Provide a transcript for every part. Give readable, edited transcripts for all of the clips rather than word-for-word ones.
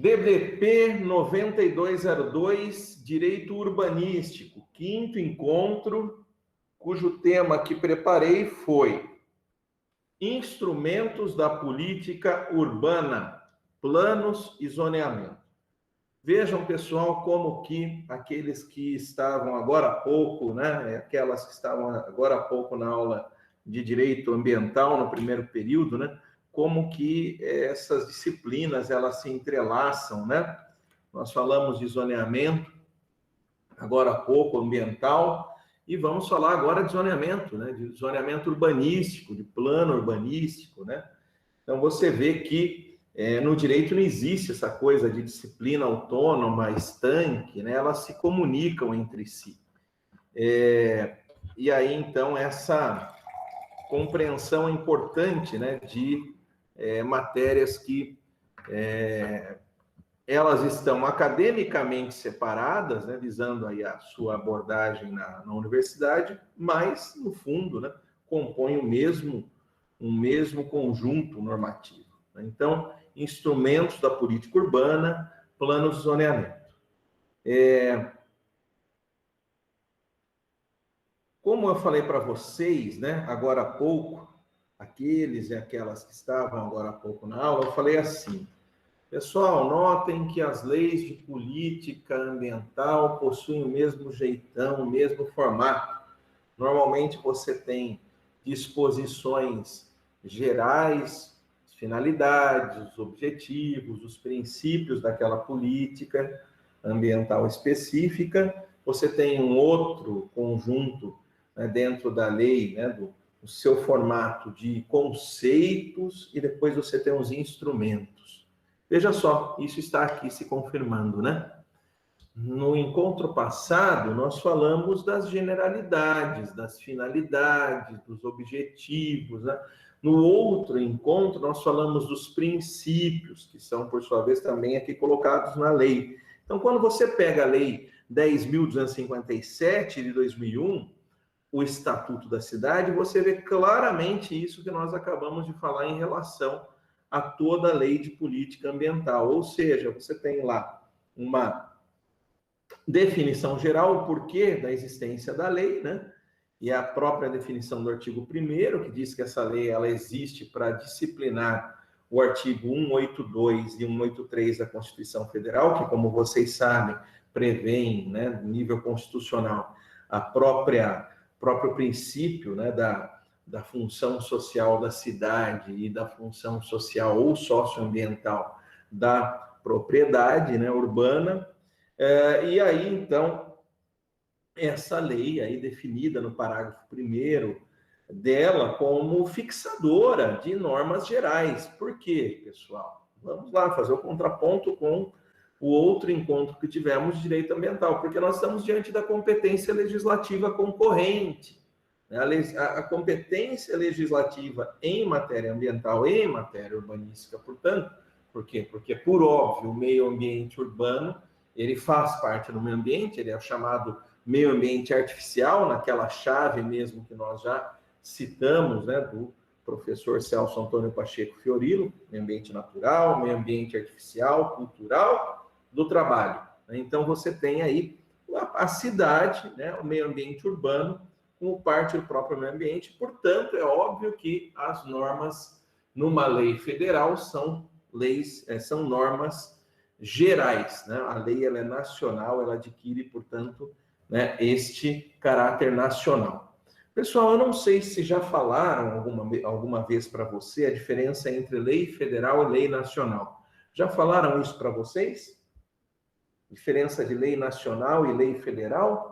DDP 9202, Direito Urbanístico, quinto encontro, cujo tema que preparei foi Instrumentos da Política Urbana, Planos e Zoneamento. Vejam, pessoal, como que aqueles que estavam agora há pouco, né, aquelas que estavam agora há pouco na aula de Direito Ambiental, no primeiro período, né, como que essas disciplinas, elas se entrelaçam, né? Nós falamos de zoneamento, agora há pouco, ambiental, e vamos falar agora de zoneamento, né? De zoneamento urbanístico, de plano urbanístico, né? Então, você vê que no direito não existe essa coisa de disciplina autônoma, estanque, né? Elas se comunicam entre si. E aí, então, essa compreensão importante, né, de matérias que elas estão academicamente separadas, né, visando aí a sua abordagem na universidade, mas, no fundo, né, compõem um mesmo conjunto normativo. Né? Então, instrumentos da política urbana, planos de zoneamento. Como eu falei para vocês, né, agora há pouco, aqueles e aquelas que estavam agora há pouco na aula, eu falei assim: pessoal, notem que as leis de política ambiental possuem o mesmo jeitão, o mesmo formato. Normalmente você tem disposições gerais, finalidades, objetivos, os princípios daquela política ambiental específica. Você tem um outro conjunto, né, dentro da lei, né, do seu formato de conceitos, e depois você tem os instrumentos. Veja só, isso está aqui se confirmando, né? No encontro passado, nós falamos das generalidades, das finalidades, dos objetivos, né? No outro encontro, nós falamos dos princípios, que são, por sua vez, também aqui colocados na lei. Então, quando você pega a Lei 10.257 de 2001, o Estatuto da Cidade, você vê claramente isso que nós acabamos de falar em relação a toda a lei de política ambiental. Ou seja, você tem lá uma definição geral, o porquê da existência da lei, né? E a própria definição do artigo 1º, que diz que essa lei ela existe para disciplinar o artigo 182 e 183 da Constituição Federal, que, como vocês sabem, prevêem, né, no nível constitucional, a próprio princípio, né, da função social da cidade e da função social ou socioambiental da propriedade, né, urbana. E aí, então, essa lei aí definida no parágrafo 1º dela como fixadora de normas gerais. Por quê, pessoal? Vamos lá fazer o contraponto com o outro encontro que tivemos de direito ambiental, porque nós estamos diante da competência legislativa concorrente. A competência legislativa em matéria ambiental e em matéria urbanística, portanto, por quê? Porque, por óbvio, o meio ambiente urbano, ele faz parte do meio ambiente, ele é o chamado meio ambiente artificial, naquela chave mesmo que nós já citamos, né, do professor Celso Antônio Pacheco Fiorilo, meio ambiente natural, meio ambiente artificial, cultural, do trabalho. Então, você tem aí a cidade, né, o meio ambiente urbano, como parte do próprio meio ambiente. Portanto, é óbvio que as normas numa lei federal são normas gerais, né? A lei ela é nacional, ela adquire, portanto, né, este caráter nacional. Pessoal, eu não sei se já falaram alguma vez para você a diferença entre lei federal e lei nacional. Já falaram isso para vocês? Diferença de lei nacional e lei federal?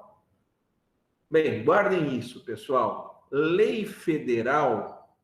Bem, guardem isso, pessoal. Lei federal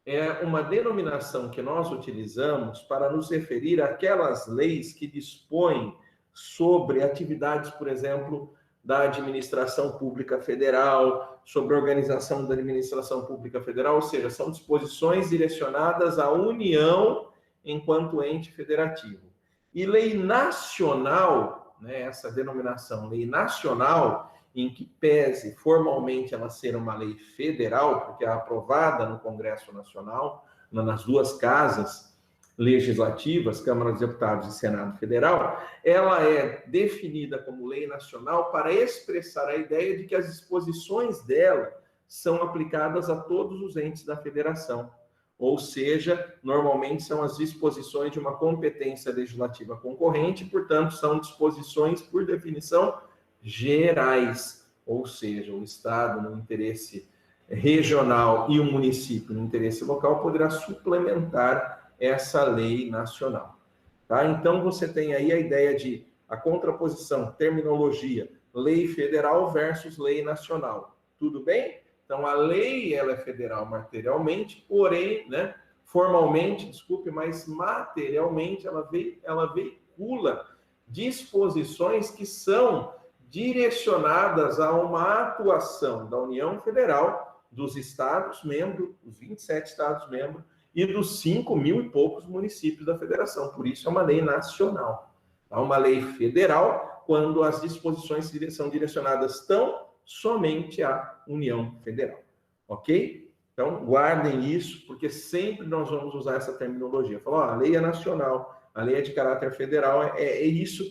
é uma denominação que nós utilizamos para nos referir àquelas leis que dispõem sobre atividades, por exemplo, da administração pública federal, sobre a organização da administração pública federal, ou seja, são disposições direcionadas à União enquanto ente federativo. E lei nacional, né, essa denominação, lei nacional, em que pese formalmente ela ser uma lei federal, porque é aprovada no Congresso Nacional, nas duas casas, legislativas, Câmara dos Deputados e Senado Federal, ela é definida como lei nacional para expressar a ideia de que as disposições dela são aplicadas a todos os entes da federação. Ou seja, normalmente são as disposições de uma competência legislativa concorrente, portanto, são disposições, por definição, gerais. Ou seja, o Estado, no interesse regional, e o município, no interesse local, poderá suplementar essa lei nacional. Tá? Então, você tem aí a ideia de a contraposição, terminologia, lei federal versus lei nacional. Tudo bem? Então, a lei, ela é federal materialmente, porém, né, formalmente, desculpe, mas materialmente, ela veicula disposições que são direcionadas a uma atuação da União Federal, dos Estados-membros, os 27 Estados-membros, e dos 5.000 e poucos municípios da federação. Por isso, é uma lei nacional. É uma lei federal, quando as disposições são direcionadas tão somente à União Federal. Ok? Então, guardem isso, porque sempre nós vamos usar essa terminologia. Falar, a lei é nacional, a lei é de caráter federal, é isso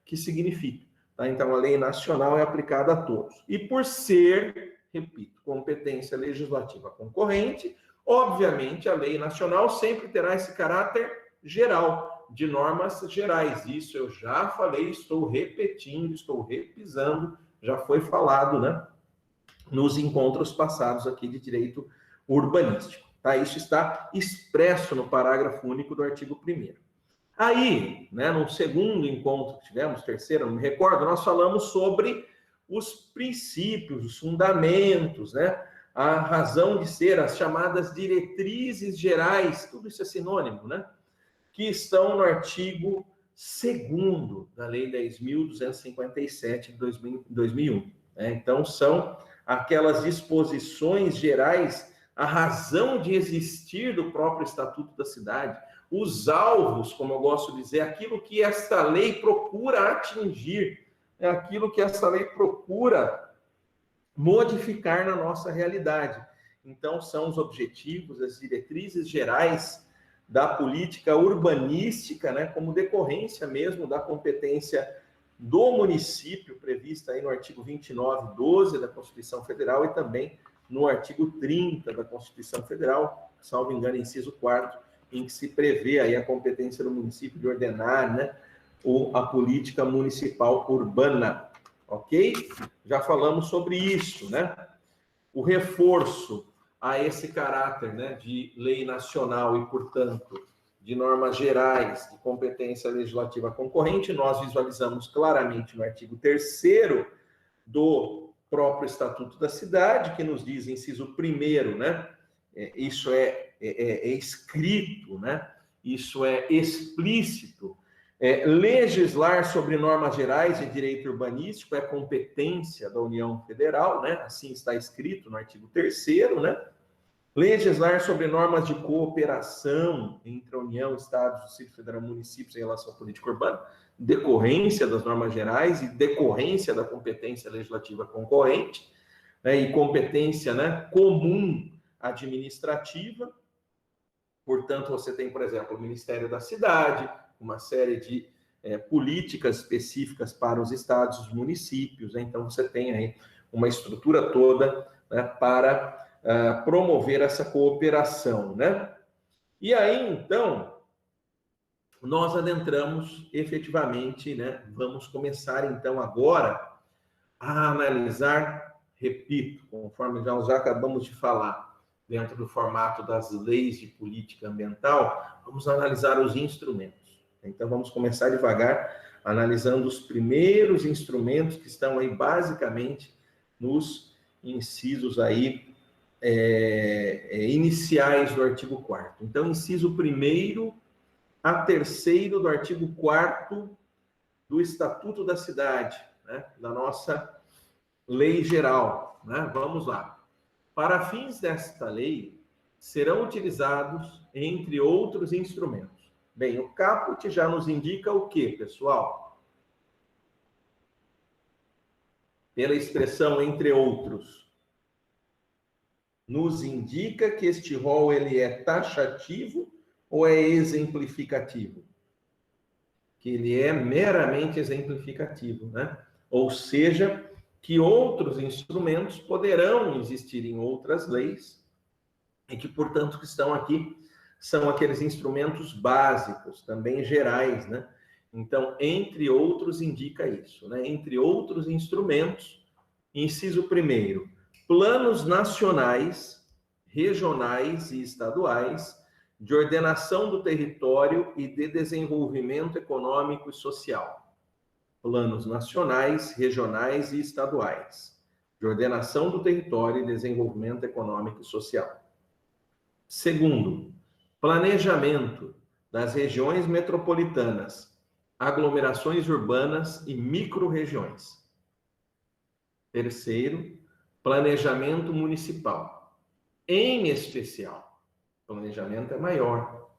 que significa. Tá? Então, a lei nacional é aplicada a todos. E por ser, repito, competência legislativa concorrente, obviamente, a lei nacional sempre terá esse caráter geral, de normas gerais. Isso eu já falei, estou repetindo, estou repisando, já foi falado, né, nos encontros passados aqui de direito urbanístico. Tá? Isso está expresso no parágrafo único do artigo 1º. Aí, né, no segundo encontro que tivemos, terceiro, não me recordo, nós falamos sobre os princípios, os fundamentos, né, a razão de ser, as chamadas diretrizes gerais, tudo isso é sinônimo, né, que estão no artigo 2º da Lei 10.257 de 2001. Né? Então, são aquelas disposições gerais, a razão de existir do próprio Estatuto da Cidade, os alvos, como eu gosto de dizer, aquilo que essa lei procura atingir, é aquilo que essa lei procura modificar na nossa realidade. Então, são os objetivos, as diretrizes gerais da política urbanística, né, como decorrência mesmo da competência do município, prevista aí no artigo 29.12 da Constituição Federal e também no artigo 30 da Constituição Federal, salvo engano, inciso 4º, em que se prevê aí a competência do município de ordenar, né, a política municipal urbana, ok? Já falamos sobre isso, né? O reforço a esse caráter, né, de lei nacional e, portanto, de normas gerais de competência legislativa concorrente, nós visualizamos claramente no artigo 3º do próprio Estatuto da Cidade, que nos diz, inciso 1º, né, isso é escrito, né, isso é explícito, legislar sobre normas gerais de direito urbanístico é competência da União Federal, né, assim está escrito no artigo 3º, né, legislar sobre normas de cooperação entre a União, Estados, Distrito Federal e municípios em relação à política urbana, decorrência das normas gerais e decorrência da competência legislativa concorrente, né, e competência, né, comum administrativa. Portanto, você tem, por exemplo, o Ministério da Cidade, uma série de políticas específicas para os estados e os municípios, né? Então, você tem aí uma estrutura toda, né, para promover essa cooperação, né? E aí, então, nós adentramos efetivamente, né? Vamos começar, então, agora a analisar, repito, conforme já acabamos de falar, dentro do formato das leis de política ambiental, vamos analisar os instrumentos. Então, vamos começar devagar, analisando os primeiros instrumentos que estão aí, basicamente, nos incisos aí, iniciais do artigo 4º. Então, inciso 1º a 3º do artigo 4º do Estatuto da Cidade, né, da nossa lei geral, né? Vamos lá. Para fins desta lei, serão utilizados, entre outros instrumentos. Bem, o caput já nos indica o quê, pessoal? Pela expressão entre outros, nos indica que este rol ele é taxativo ou é exemplificativo? Que ele é meramente exemplificativo, né? Ou seja, que outros instrumentos poderão existir em outras leis e que, portanto, que estão aqui são aqueles instrumentos básicos, também gerais, né? Então, entre outros, indica isso, né? Entre outros instrumentos, inciso primeiro, planos nacionais, regionais e estaduais de ordenação do território e de desenvolvimento econômico e social. Planos nacionais, regionais e estaduais de ordenação do território e desenvolvimento econômico e social. Segundo, planejamento das regiões metropolitanas, aglomerações urbanas e micro-regiões. Terceiro, planejamento municipal. Em especial, planejamento é maior.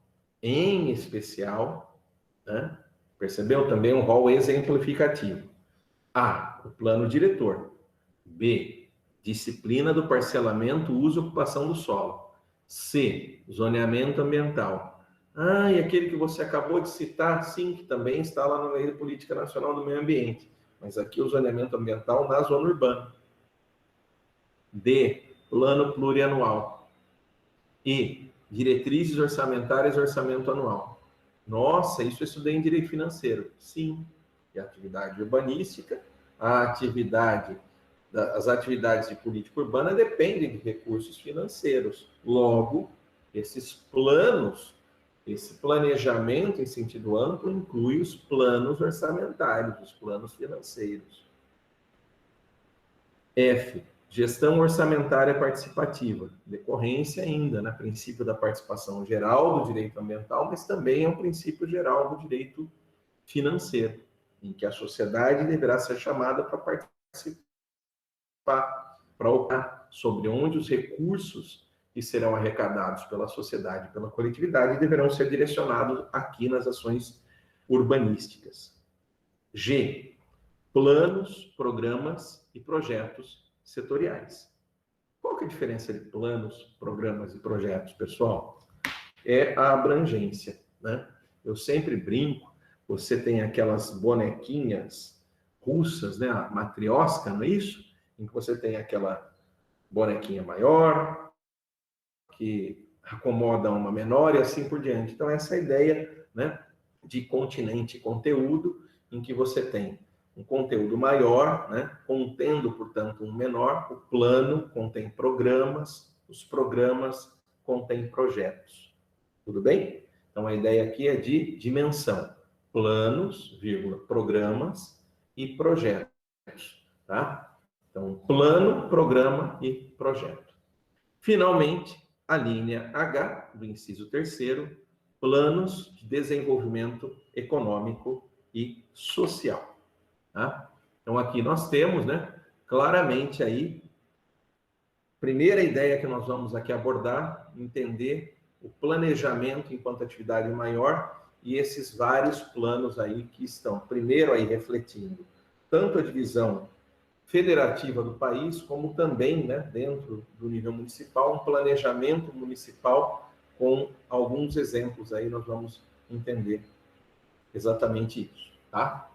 Em especial, né? Percebeu? Também um rol exemplificativo. A, o plano diretor. B, disciplina do parcelamento, uso e ocupação do solo. C, zoneamento ambiental. Ah, e aquele que você acabou de citar, sim, que também está lá na Lei de Política Nacional do Meio Ambiente. Mas aqui o zoneamento ambiental na zona urbana. D, plano plurianual. E, diretrizes orçamentárias e orçamento anual. Nossa, isso eu estudei em direito financeiro. Sim, e a atividade urbanística, as atividades de política urbana dependem de recursos financeiros. Logo, esses planos, esse planejamento em sentido amplo inclui os planos orçamentários, os planos financeiros. F, gestão orçamentária participativa, decorrência ainda, né, princípio da participação geral do direito ambiental, mas também é um princípio geral do direito financeiro, em que a sociedade deverá ser chamada para participar, para opinar sobre onde os recursos que serão arrecadados pela sociedade, pela coletividade, deverão ser direcionados aqui nas ações urbanísticas. G, planos, programas e projetos setoriais. Qual que é a diferença de planos, programas e projetos, pessoal? É a abrangência, né? Eu sempre brinco, você tem aquelas bonequinhas russas, né? A matrioska, não é isso? Em que você tem aquela bonequinha maior, que acomoda uma menor e assim por diante. Então, essa é a ideia, né, de continente e conteúdo, em que você tem um conteúdo maior, né, contendo, portanto, um menor. O plano contém programas, os programas contêm projetos. Tudo bem? Então, a ideia aqui é de dimensão. Planos, vírgula, programas e projetos, tá? Então, plano, programa e projeto. Finalmente, a linha H, do inciso 3º, planos de desenvolvimento econômico e social. Tá? Então, aqui nós temos, né, claramente aí, primeira ideia que nós vamos aqui abordar, entender o planejamento enquanto atividade maior e esses vários planos aí que estão, primeiro aí refletindo tanto a divisão federativa do país, como também, né, dentro do nível municipal, um planejamento municipal com alguns exemplos aí, nós vamos entender exatamente isso, tá?